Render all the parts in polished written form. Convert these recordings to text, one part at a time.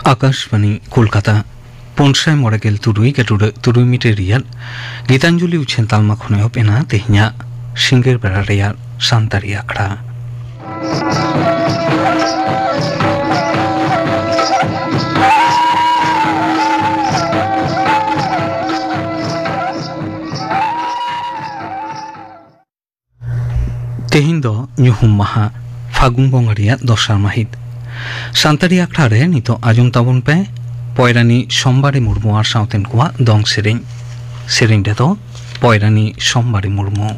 Akashvani Kolkata पौनसाय model तुरुई के तुरुई मीटे real Geetanjali उछेन तालमा खने होपेना तेहnya singer बेरा रियल सांतारी आखड़ा तेहिन दो ᱧᱩᱦᱩᱢ ᱢᱟᱦᱟ ᱯᱷᱟᱹᱜᱩᱱ ᱵᱚᱸᱜᱟ ᱨᱮᱭᱟᱜ ᱫᱚᱥᱟᱨ ᱢᱟᱹᱦᱤᱛ ᱥᱟᱱᱛᱟᱲᱤ ᱟᱠᱷᱲᱟ ᱨᱮ ᱱᱤᱛᱚᱜ ᱟᱸᱡᱚᱢ ᱛᱟᱵᱚᱱ ᱯᱮ ᱯᱚᱭᱨᱟᱱᱤ ᱥᱚᱢᱵᱟᱨᱤ ᱢᱩᱨᱢᱩ ᱟᱨ ᱥᱟᱶᱛᱮᱱ ᱠᱚᱣᱟᱜ ᱫᱚᱝ ᱥᱮᱨᱮᱧ ᱨᱮᱫᱚ ᱯᱚᱭᱨᱟᱱᱤ ᱥᱚᱢᱵᱟᱨᱤ ᱢᱩᱨᱢᱩ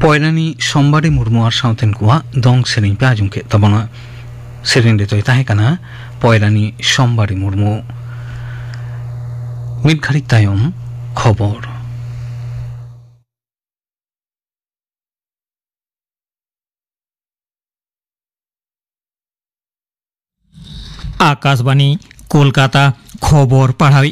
पयरानी सोमबारी मुर्मू और साउथेन कुआ दोंग सेरिंग पे आजुम के तबना सेरिंग रेतोय ताहे कना पयरानी सोमबारी मुर्मू मिट घड़िक तायम खबर आकाशवाणी कोलकाता खबर पढ़ाई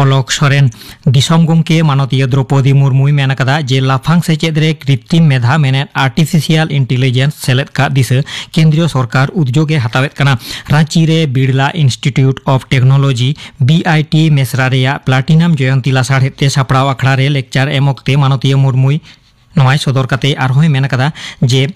अलोक सोरेन दिसम गमके मानतीय द्रौपदी मुर्मू मेनकदा जे लाफांग सेचेद रे कृत्रिम मेधा मेने आर्टिफिशियल इंटेलिजेंस सेलेद का दिस केंद्रीय सरकार उद्योगे हतावेत कना रांची रे Birla institute of technology BIT Mesra रेया प्लाटिनम जयंती लासाढ़ेते सापड़ाव अखड़ा रे लेक्चर एमोक्ते मानतीय मुर्मू नोवाई सदर काते आरहोय मेन कदा जे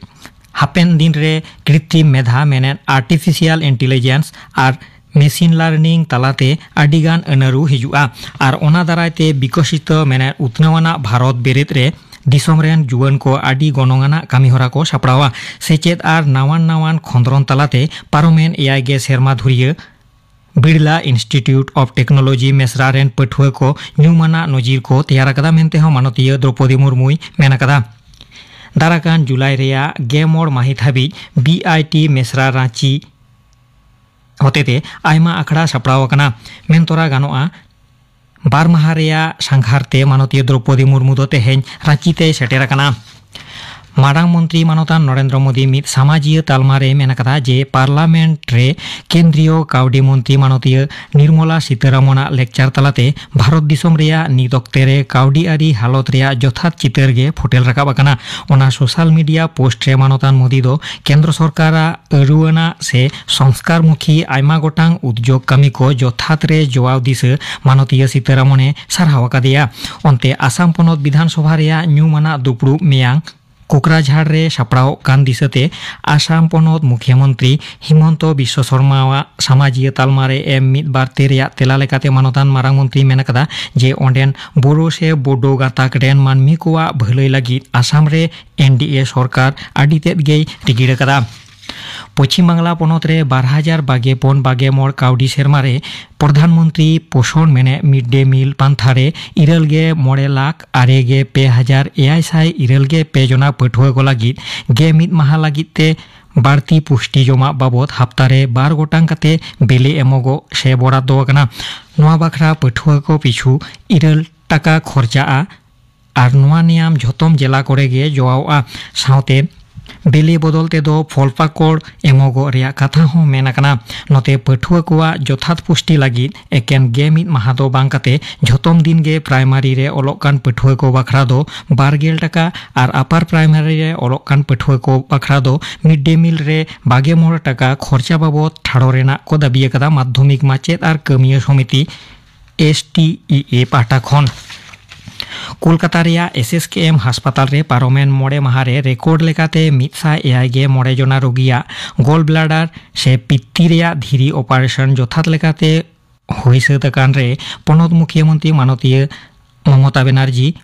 हापेन दिन रे कृत्रिम मेधा मेने आर्टिफिशियल इंटेलिजेंस और मेसिन लार्निंग तलाते आडिगान अनारू हिजुआ और ओना दारायते विकसित मेने उतनावाना भारत बेरेद रे दिसोमरेन जुवान को आदि गनंगाना कामिहरा को सापड़ावा सेचेद और नावान नावान खंद्रन तलाते पारोमेन एआई गे सेरमा धुरियो Birla institute of technology Mesra रेन पठुआ को न्यूमाना नजीर को तैयार कदा मेनते हो मानतीय द्रौपदी मुर्मुई मेन कदा दाराकान जुलाई रेया गेमोर माहित हाबी बीआईटी मेसरा रांची होतेते आयमा आखड़ा सापड़ाव कना मेनतोरा गानोआ बार माहा रेया सांघारते मानतीय द्रौपदी मुर्मू दो तेहेñ रांचीते सेटेर कना मारांग मंत्री मानतान नरेंद्र मोदी मित सामाजिक तालमारे मेन कदा जे पार्लामेंट रे केंद्रीय काउडी मंत्री मानतीय निर्मला सीतारमणा लेक्चर तलाते भारत दिसोम रेया नित अक्ते रे काउडी आरी हालत रेया जथात चितर गे फोटेल राकाब आकाना ओना सोशल मीडिया पोस्ट रे मानतान मोदी दो केंद्र सरकारा अरुआना से संस्कारमुखी आयमा गोटांग उद्योग कामी को जथात रे जवाब दिस मानतीय सीतारमणे सारहाव आकादेया अन्ते आसाम पनत विधानसभा रेया न्यूमाना दुपड़ू मेयांग कोकराझाड़ रे सापड़ाव कान दिसते आसाम पनत मुख्यमंत्री हिमंत बिश्व शर्मा सामाजिक तालमारे एम मित बारते रेया तेला लेकाते मानतान मारांग मंत्री मेन कदा जे ओंडेन बोरो से बोडो गाताक रेन मानमी कोवा भलई लागिद आसाम रे एनडीए सरकार आडी तेद गेई टिगिड़ कदा पश्चिम बांगला पनत रे 2024 काउडी सेरमारे प्रधानमंत्री पोषण मेने मिड डे मिल पांथारे 9 लाख 6,600 जना पठुआ को लगी गे मिद माहा लगिते बाड़ती पुष्टि जमा बाबद हफ्तारे 12 गोटांग काते बेले एमोगो से बराद्दो आकना नोआ बाखरा पठुआ को पिछु 9 टाका खर्चा और नोआ नियम झतम जिला करे गे जोआआ साउते बेले बदलते दो फल पाकड़ एमोगो रेया कथा हो मेनाकना नोते पठुआ कोवा जथात पुष्टि लगी एकेन गे मिद माहा दो बांग काते झतम दिन गे प्राइमारी रे ओलोकान पठुआ को बखरा दो 12 टाका और अपार प्राइमारी रे ओलोकान पठुआ को बखरा दो मिड डे मिल रे 29 टाका खर्चा बाबद ठाड़ो रेना को दाबी कदा माध्यमिक माचेद और कमिया समिति STEA पाटा खन कोलकाता रेया SSKM हास्पाताल रे पारोमेन मोड़े माहारे रेकर्ड लेकाते 109 जना रोगिया गोल ब्लाडार से पित्ती रेया धीरी ऑपरेशन जथात लेकाते हुई सतकान रे पनत मुख्यमंत्री मानतीय ममता बनर्जी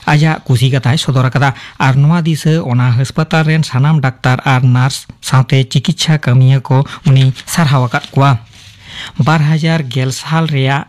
आजा कुसी कथाय सदर कदा और नोआ दिस ओना हास्पाताल रेन सानाम डाक्तार और नार्स साथे चिकित्सा कमिया को उनी सारहाव आकाद कोआ 2011 साल रेया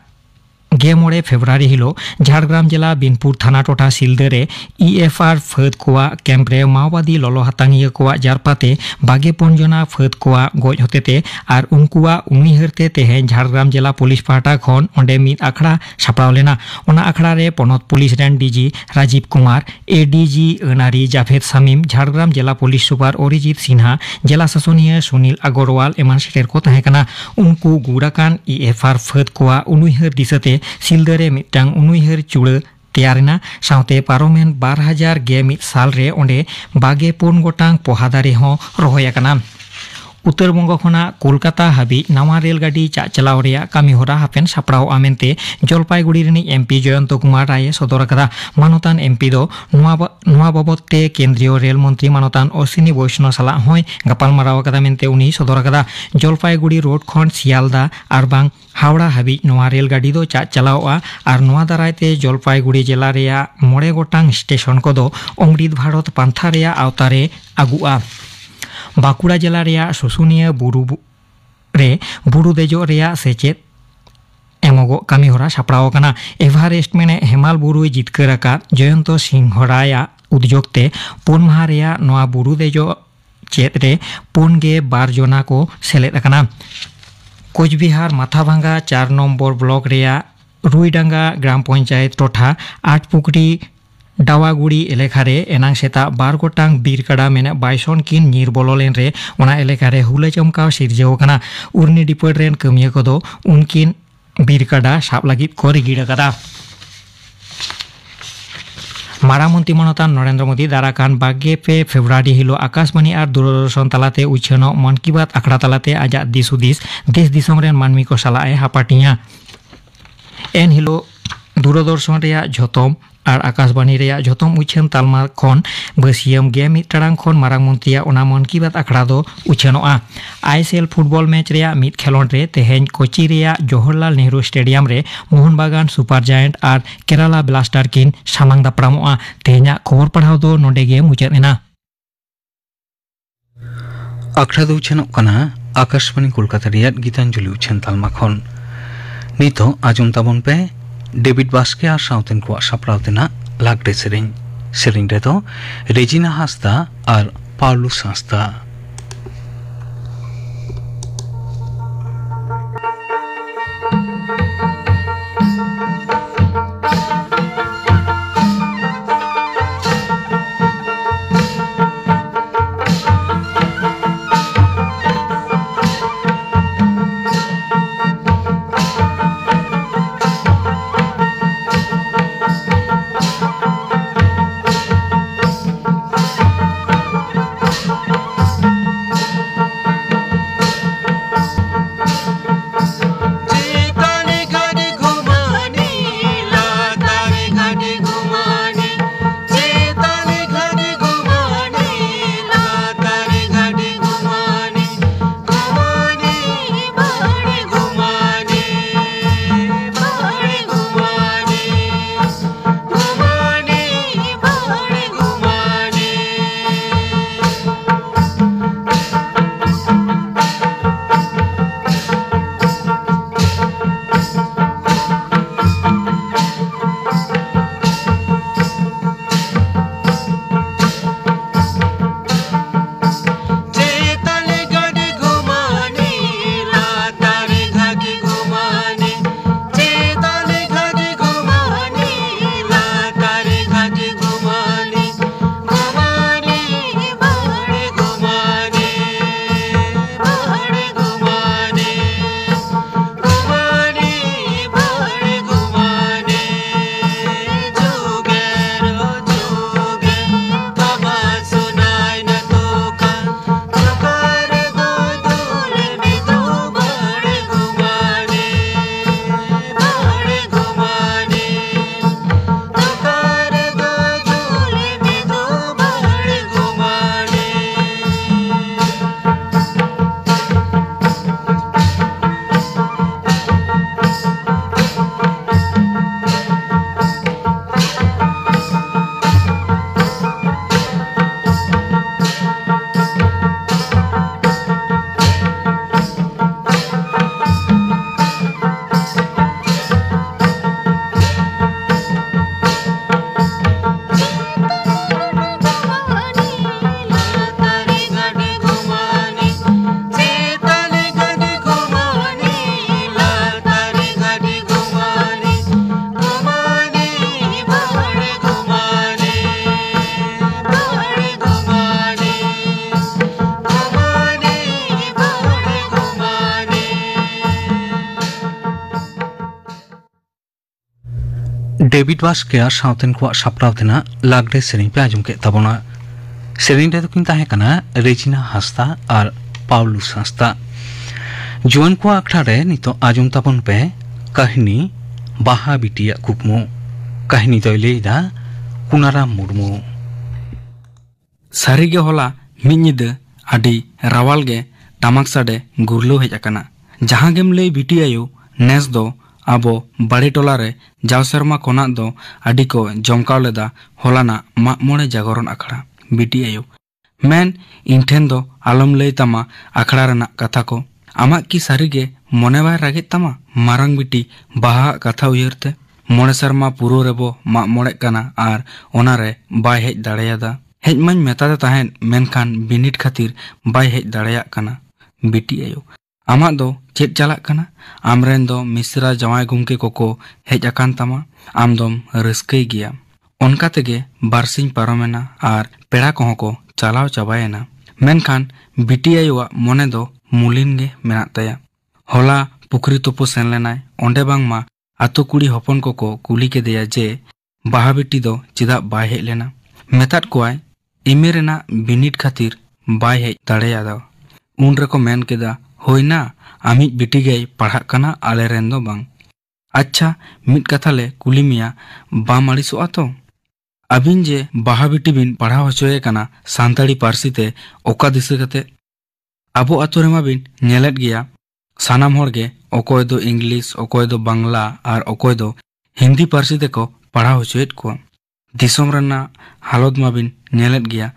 9 फेब्रुआरी हिलो झाड़ग्राम जिला बिनपुर थाना टोठा सिलदरे EFR फद कोआ कैम्प्रे माओवादी ललो हातांगिया कोआ जारपाते 22 जना फद कोआ गज होतेते और उनकुआ उनिहरते तेहेñ झाड़ग्राम जिला पुलिस पाहटा खन ओंडे मिद आखड़ा सापड़ाव लेना ओना आखड़ा रे पनत पुलिस रेन DG राजीव कुमार ADG अनारी जाभेद सामिम झाड़ग्राम जिला पुलिस सुपार अरिजीत सिन्हा जिला शासनीय सुनील अग्रवाल एमान सेटेर को ताहेकना उनको गुड़ाकान EFR फद कोआ उनिहर दिसते सिलदरे मिटांग उनुइहर चुड़ तैयारना साउते पारोमेन 2011 साल रे ओंडे 24 गोटांग पोहादारी हो रहोयाकना उत्तर बंग खना कोलकाता हाबी नवा रेलगाड़ी चलाव रेया कामिहरा हापेन सापड़ाव आमेनते जलपाईगुड़ी रेनी MP जयंत कुमार राय सदर कदा मानतान MP दो नुआ बाबदते केंद्रीय रेल मंत्री मानतान अश्विनी वैष्णव साला होय गापालमाराव कदा मेनते उनी सदर कदा जलपाईगुड़ी रोड खन सियालदा और बांग हावड़ा हाबी नवा रेलगाड़ी दो चलावा और नवा दारायते जलपाईगुड़ी जिला रेया 9 गोटांग स्टेशन को दो अमृत भारत पांथा रेया आवतारे आगुआ बाकुड़ा जिला रेया सुसुनिया बुरु रे बुरु देजो रेया सेचेद एमोगो कामिहरा सापड़ाव कना एभारेस्ट मेने हेमाल बुरु जितकर आकाद जयंत सिंहराया उद्योगते 4 माहा रेया नवा बुरु देजो चेद रे 4 जना को सेलेद आकाना कोचबिहार माथाभांगा 4 नम्बर ब्लॉक रेया रुईडांगा ग्राम पंचायत टोठा 8 पुकड़ी डावागुड़ी एलेखारे एनांग सेता 12 गोटांग बीर काड़ा मेने बाइसन किन नीर बोलोलेन रे ओना एलेखारे हुले चमकाव सिरजेव कना उर्नी डिपोट रेन कमिया कोदो उनकिन बीर काड़ा साब लागिद को रिगिड़ कदा मारामंत्री मनतान नरेंद्र मोदी दाराकान 22 फेब्रुआरी हिलो आकाशवाणी और दूरदर्शन तलाते उछनो मन की बात आखड़ा तलाते आजा दिस हुदिस देश दिसम रेन मानमी को सलाए हापाटिया एन हिलो दूरदर्शन रेया झतम और आकाशवाणी रेया जतम उछन तालमा खन बसियम गे मिट टारांग खन मारांग मंत्रिया ओना मन की बात आखड़ा दो उछनोआ आईएसएल फुटबॉल मैच रेया मिट खेलोंड रे तेहेन कोची रेया जवाहरलाल नेहरू स्टेडियम रे मोहन बागान सुपर जायंट और केराला ब्लास्टर किन सामांग दापड़ामोआ तेहेना खबर पढ़ाव दो नोंडे गे मुचाद एना आखड़ा दो उछनोक कना आकाशवाणी कोलकाता रेया गीतांजलि उछन तालमा खन नितो आजम ताबन पे डेविड बास्के और साउथेन को सापड़ाव देना लागडे सेरें रे तो रेजिना हासदा और पाउलू हासदा डेविड बास्के और साउथेन को सापड़ाव देना लागडे सेरें पे आजम के तबना सेरें रे तो किन ताहे कना रेजिना हासदा और पाउलू हासदा जुआन को आखड़ा रे नितो आजम ताबन पे कहानी बाहा बिटिया कुकमु कहानी तो लेदा कुनाराम मुर्मू सारी गे होला मिद आडी रावाल गे टामक साडे गुरलो हेज आकना जहां गेम लई बिटी आयो नेस दो आबो बाड़ी टोला रे जाव शर्मा कोना दो आडी को जमकाव लेदा होलाना माग मोड़े जागरण आखड़ा बिटी आयो मेन इन ठेन दो आलम लई तमा आखड़ा रना कथा को आमा की सारी गे मने बाय रागे तमा मारंग बिटी बाहा कथा उयरते मोड़े शर्मा पुरो रेबो माग मोड़े कना आर ओनारे बाय हेज दाड़ेयादा हेज माñ मेतादे ताहेन मेनखान बिनिट खातिर बाय हेज दाड़ेया कना बिटी आयो आमा दो चेत चालाक कना आमरेन दो मिश्रा जवाई गुमके कोको हेज आकान तमा आम दोम रस्कई गिया ओनका तेगे बारसिंग पारोमेना आर पेड़ा कोहो को चालाव चाबायना मेनखान बिटी आयोआ मोने दो मुलिन गे मेनाक ताया होला पुखरी तुपु सेन लेनाय ओंडे बांगमा आतो कुड़ी हपन कोको कुली केदेया जे बाहा बिटी दो चिदा बाय हेज लेना मेताद कोआय इमे रेना बिनिट खातिर बाय हेज दाड़ेयादा उन रेको मेन केदा होइना आमिज बिटी गई पढ़ा कना आले रेन दो बांग अच्छा मिट कथा ले कुली मिया बाम आड़िसोआ तो अबिन जे बाहा बिटी बिन पढ़ाव होचोए कना सानताड़ी पारसी ते ओका दिशा कते अबो आतो रेमा बिन नेलेट गया सानाम होड़गे ओकोय दो इंग्लिश ओकोय दो बांग्ला और ओकोय दो हिंदी पारसी ते को पढ़ाव होचोएट को दिसोम रना हालत मा बिन नेलेट गया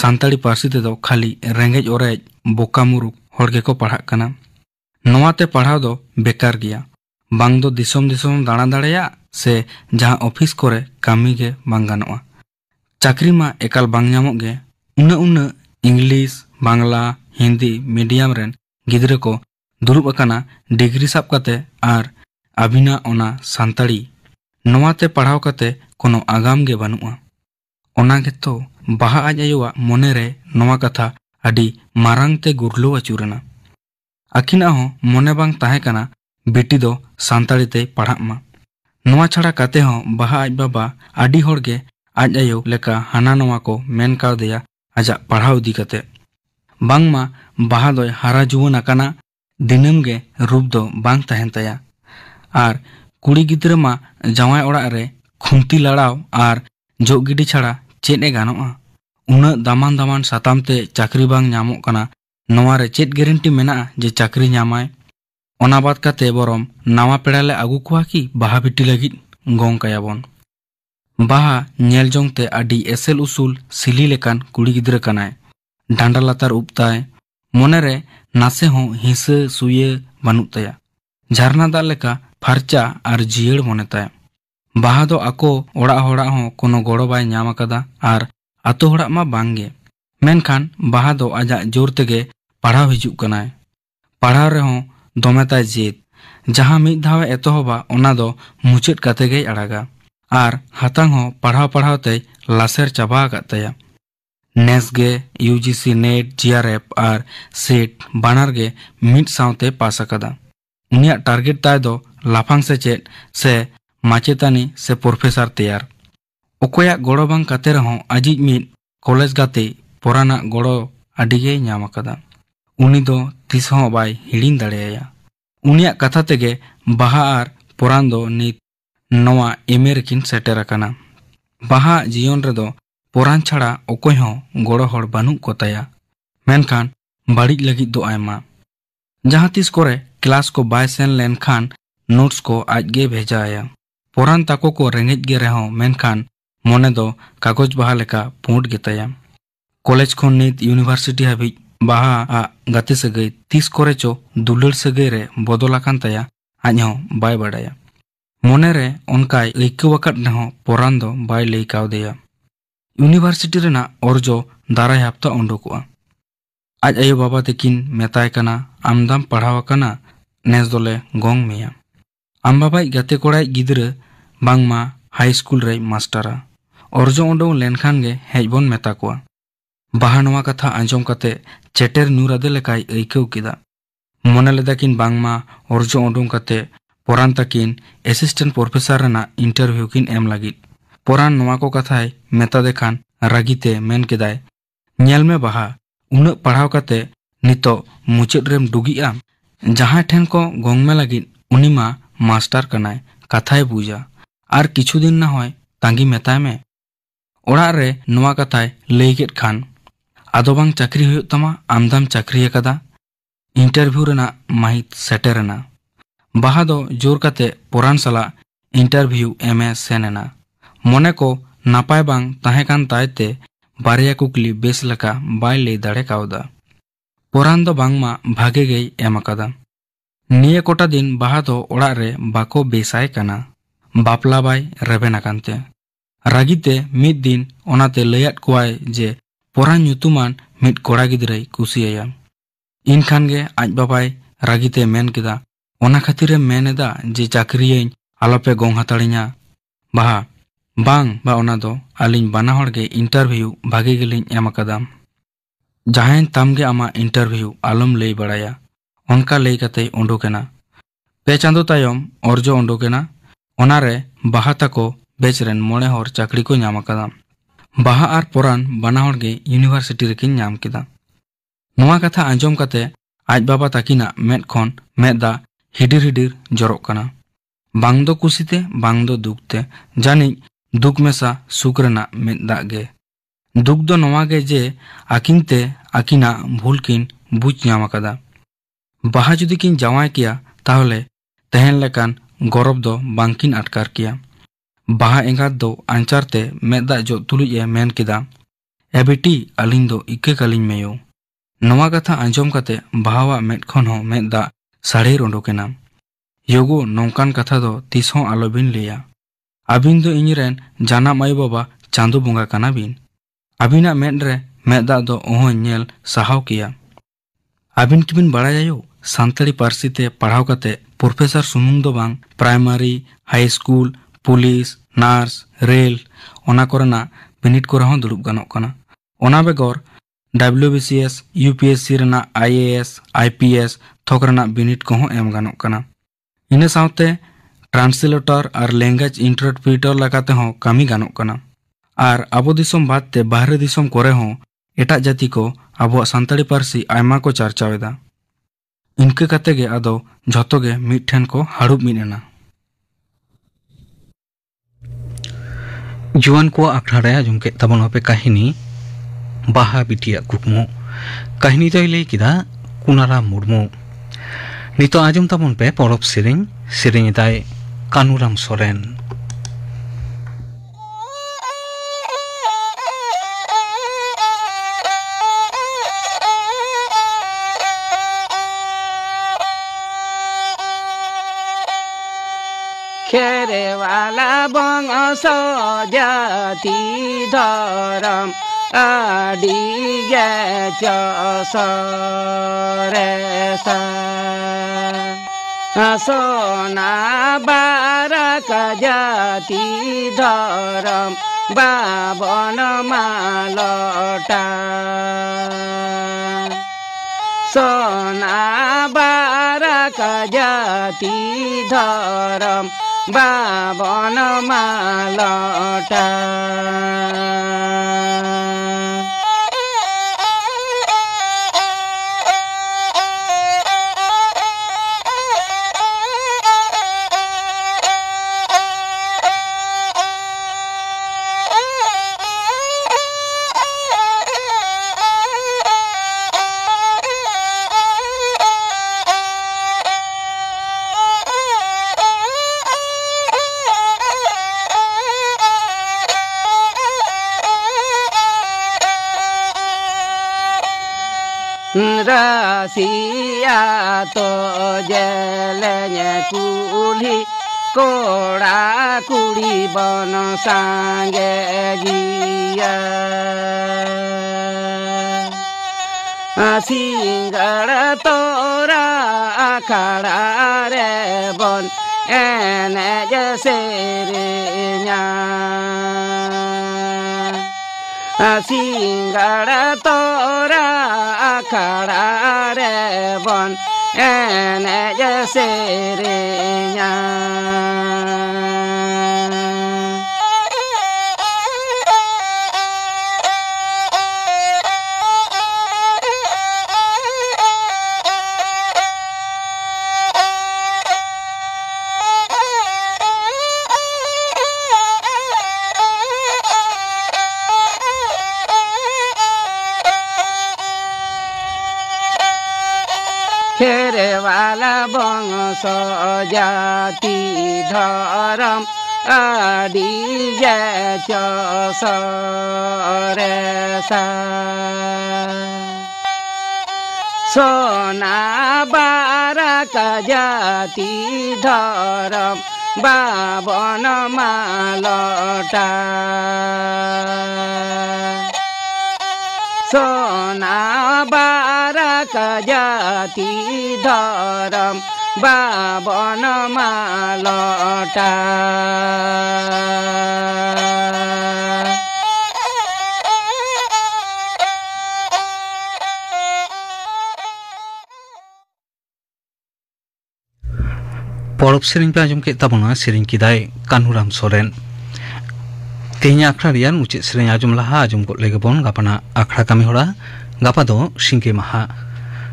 सानताड़ी पारसी ते दो खाली रेंगेज ओरेज बोका मुरुक होड़गे को पढ़ा कना नोवाते पढ़ाव दो बेकार गया बांग दो दिसोम दिसोम दाणा दाड़ेया से जहां ऑफिस कोरे कामी गे बांग गानोआ चाकरी मा एकाल बांग ᱧᱟᱢᱚᱜ गे उन इंग्लिश बांग्ला हिंदी मीडियम रेन गिद्रे को दुरुब अकाना डिग्री साब काते आर अबिना ओना सानताड़ी नोवाते पढ़ाव काते कोनो आगाम गे बानुआ ओना गे तो बाहा आज आयोवा मोने रे नोवा कथा अडी मारांग ते गुरलो अचुरना अकिना हो मोने बांग ताहे कना बेटी दो सानताड़ी ते पढ़ा मा नोवा छाड़ा काते हो बाहा आज बाबा आडी होड़गे आज आयो लेका हाना नोवा को मेन काव दिया आजा पढ़ाव दी कते बांग मा बाहा दो हारा जुवन अकाना दिनम गे रूप दो बांग तहन तया आर कुड़ी गिद्रे मा जावाय ओड़ा रे खुंती लड़ाव आर जो गिडी छाड़ा चेद ए गानोआ उना दामान दामान साताम ते चाकरी बांग ᱧᱟᱢᱚᱜ कना नोवा रे चेद गारंटी मेना जे चाकरी ᱧᱟᱢᱟᱭ ओना बात काते बरम नावा पेड़ाले आगु कुआ की बाहा बिटी लगी गोंग कायाबन बाहा नेल जोंगते आडी एसेल उसूल सिली लेकान कुड़ी गिद्रे कनाय डांडा लातार उपताय मोने रे नासे हो हिंसा सुये बानुक तया झरना दा लेका फारचा आर जियड़ मोने ताय बाहा दो आको ओड़ा होड़ा हो कोनो गोड़ो बाय ᱧᱟᱢ अकादा आर आतो होड़ा मा बांगे मेनखान बाहा दो आजा जोर तेगे पढ़ाव हिजुक कनाय पढ़ाव रे हो दोमेताय जेद जहां मिद धावे एतोहबा ओना दो मुचाद काते गे अड़ागा आर हातांग हो पढ़ाव पढ़ाव ते लासेर चाबा आकाद तया नेस गे यूजीसी नेट जीआरएफ आर सेट बानार गे मिड सावते पास अकादा उनिया टारगेट ताय दो लाफांग सेचेद से माचेतानी से प्रोफेसर तैयार ओकोया गोड़ो बांग काते रहो आजिज मिड कॉलेज गाते पोराना गोड़ो आडिगे ᱧᱟᱢ अकादा उनी दो तीस हों बाय हिड़िन दाड़ेया उनिया कथा तेगे बाहा आर पोरान दो नित नवा एमए रेकिन सेटेर अकाना बाहा जीवन रे दो पोरान छाड़ा ओकोय हों गोड़ो होड़ बानुक को तया मेनखान बाड़िज लगित दो आयमा जहां तीस कोरे क्लास को बाय सेन लेनखान नोट्स को आज गे भेजाया पोरान ताको को रेंगेज गे रहो मेनखान मोने दो कागज बाहा लेका पूंड गे तया कॉलेज खन नित यूनिवर्सिटी हाबी बाहा आ गाते सगई तीस कोरे चो दुलड़ सगई रे बदलाकान तया आज हो बाय बाड़ाया मोने रे उनकाय ऐकवकट ने पोरान दो बाय लई कावदेया यूनिवर्सिटी रेना अर्जो दाराय हफ्ता उंडुकुआ आज आयो बाबा तकिन मेताय कना आमदाम पढ़ाव कना नेस दोले गोंग मेया आम बाबाई गाते कोड़ाई गिद्रे बांगमा हाई स्कूल रे मास्टरा अर्जो उंडो लेनखान गे हेजबन मेता कुआ बाहा नोवा कथा आंजम काते चेटेर न्यूरादे लेकाय ऐकव किदा मोने लेदाकिन बांगमा अर्जो उंडुंग काते पोरान तकिन असिस्टेंट प्रोफेसर रेना इंटरव्यू किन एम लागिद पोरान नोवा को कथाय मेता देखान रागीते मेन केदाय नेल में बाहा उन पढ़ाव काते नितो मुचाद रेम डुगिआ जहां ठेन को गोंग में लागिद उनी मा मास्टर कनाय कथाय बुझा आर किछु दिन ना होय तांगी मेताय में ओड़ा रे नोवा कथाय लई गेद खान आदो बांग चाकरी हुयुग तमा आमदाम चाकरी अकादा इंटरव्यू रेना माहित सेटेरना बाहा दो जोर काते पोरान सला इंटरव्यू एमए सेनेना मोने को नापाय बांग ताहेकान तायते बारिया कुकली बेस लका बाय लई दाड़े कावदा पोरान दो बांगमा भागे गई एम अकादा निये कोटा दिन बाहा दो ओड़ा रे बाको बेसाय कना बापला बाय रेबेन अकानते रागीते मिद दिन ओनाते लयात कोआय जे पोरान ᱧᱩᱛᱩᱢᱟᱱ मिद कोड़ा गिद्रे कुसिया इनखान गे आज बाबाय रागीते मेन केदा ओना खातिरे मेनेदा जे चाकरियें आलोपे गोंग हाताड़िया बाहा बांग बा ओना दो आलिन बाना हड़ गे इंटरव्यू भागे गेलिन एम अकादा जहां तामगे आमा इंटरव्यू आलम लई बड़ाया उनका लई काते उंडुकेना पे चांदो तायम अर्जो उंडुकेना ओनारे बाहा ताको बेचरेन मोड़े हर चाकरी को ᱧᱟᱢ अकादा बाहा आर पोरान बाना हड़ गे यूनिवर्सिटी रेकिन ᱧᱟᱢ केदा नोवा कथा आंजम काते आज बाबा ताकिना मेद खन मेदा हिडिर हिडिर जरक कना बांग दो कुसीते बांग दो दुखते जानी दुख मेसा सुख रेना मेद दाग गे दुख दो नवा गे जे आकिनते आकिना भूल किन बुझ नाम आकादा बाहा जुदी किन जावाय किया ताहले तहन लेकान गौरव दो बांकिन अटकार किया बाहा एंगात दो आंचारते मेदा जो तुलुज ए मेन किदा ए बेटी अलिंग दो इक्के कलिंग मेयो नवा कथा आंजोम कते बाहावा मेद खन हो मेदा साड़े रोंडोकेना योगो नौकान कथा दो तीस हों आलोबिन लिया अबिन दो इनरेन जाना माई बाबा चांदो बोंगा काना बिन अबिना मेद रे मेदा दो ओहो नेल सहाव किया अबिन किबिन बड़ायायो सानताड़ी पारसी ते पढ़ाव कते प्रोफेसर सुमुंग दो बांग primary high school police nurse rail ओना कोरेना बिनिट कोरे हों दुड़ुब गानोग काना ओना बेगोर WBCS UPSC Raina IAS IPS थोक रेना बिनिट को हों एम गानोग काना इने सावते ट्रांसलेटर और लैंग्वेज इंटरप्रिटर लगाते हों कामी गानोग काना और अबो दिसोम बात ते बाहरे दिसोम कोरे हों एटा जाति को अबो सानताड़ी पारसी आयमा को चर्चावेदा इनके कते गे आदो झतो गे मिठेन को हाड़ुब मिनेना जुआन को आखड़ा रे आजम के तबन पे कहानी बाहा बिटिया कुकमो कहानी तो लई किदा कुनारा मुर्मू नितो आजम तबन पे परब सेरें दाय कानुराम सोरेन खेरे वाला बंश जाति धरम आडि गे चरे सोना बारक जाति धरम बावन मालटा सोना बारक जाति धरम बावन मालटा रसिया तो जलने कुली कोड़ा कुड़ी बन सांगे गिया सिंगड़ तोरा खड़ा रे बन एने जैसे रे सिंगड़ तोरा खड़ा रे बन एने जैसे रे खेरे वाला बंश जाति धरम आडि गे चरे सोना बारक जाति धरम बावन मालटा सोना बारक जाति धरम बावन मालटा परब सेरें पे आजम के तबना सेरें किदाय कानुराम सोरेन तेहना आखड़ा रियान मुचे सेरें आजम लहा आजम को लेगेबन गापना आखड़ा कामी होड़ा गापा दो सिंगे माहा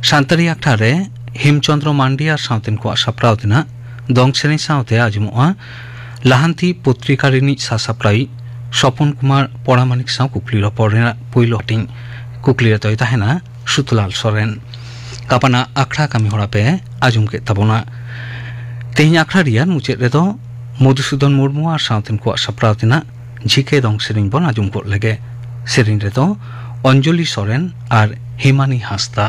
सानताड़ी आखड़ा रे हेमचंद्र मांडी और सावतेन को सापड़ाव दिना दंग सेरें सावते आजमोआ लाहांती पत्रिका रिनी सासाप्राई सपन कुमार परामानिक साव कुकली रपरेना पहिलो हटिंग कुकली रतय ताहेना सुतलाल सोरेन कापाना आखड़ा कामी होड़ा पे आजुम के तबोना तेहिं आखड़ा रियान मुचेद रेदो मधुसूदन मुर्मू और सावतेन को सप्रावतिना झिके दंग सेरिंग बन आजुम को लगे सेरिंग रेदो अंजलि सोरेन और हेमानी हांसदा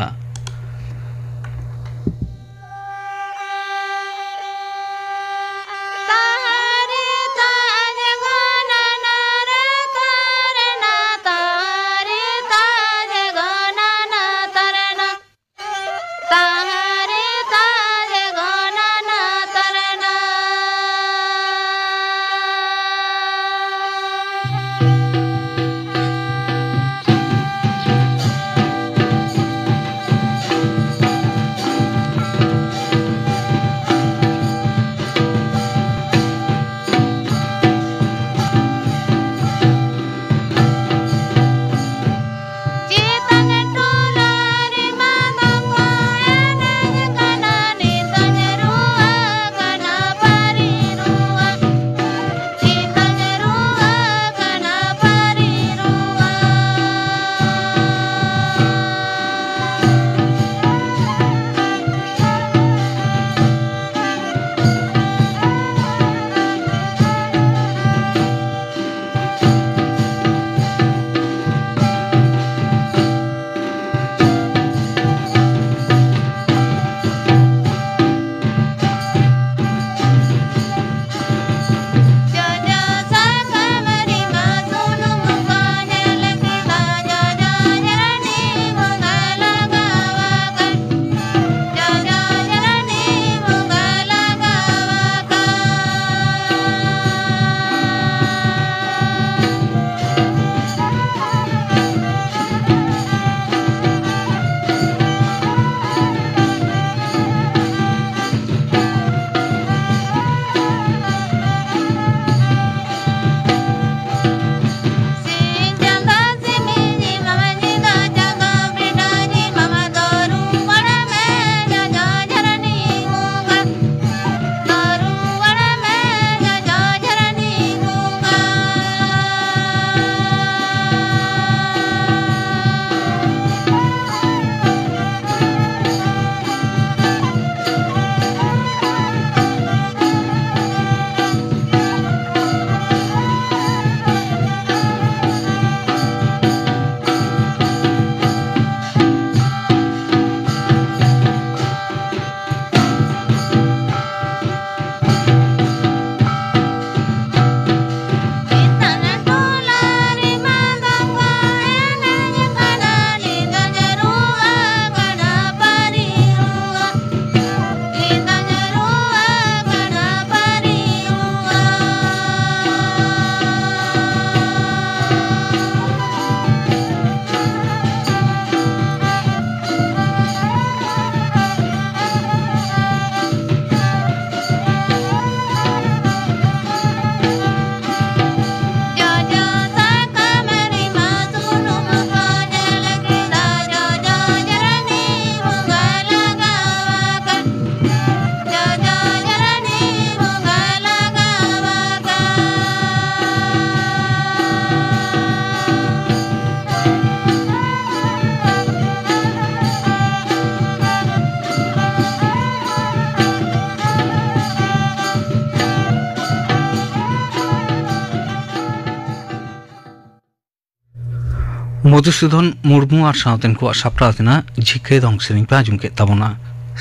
मधुसूदन मुर्मू और सावतेन को साप्रावतिना झिके दंग सेरिंग पे आजुम के तबोना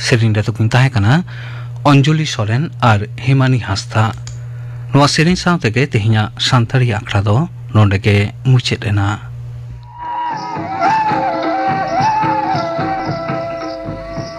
सेरिंग रे तो किन ताहे कना अंजलि सोरेन और हेमानी हांसदा नोआ सेरिंग सावते के तेहिया सान्ताड़ी आखड़ा दो नोंडे के मुचेद एना।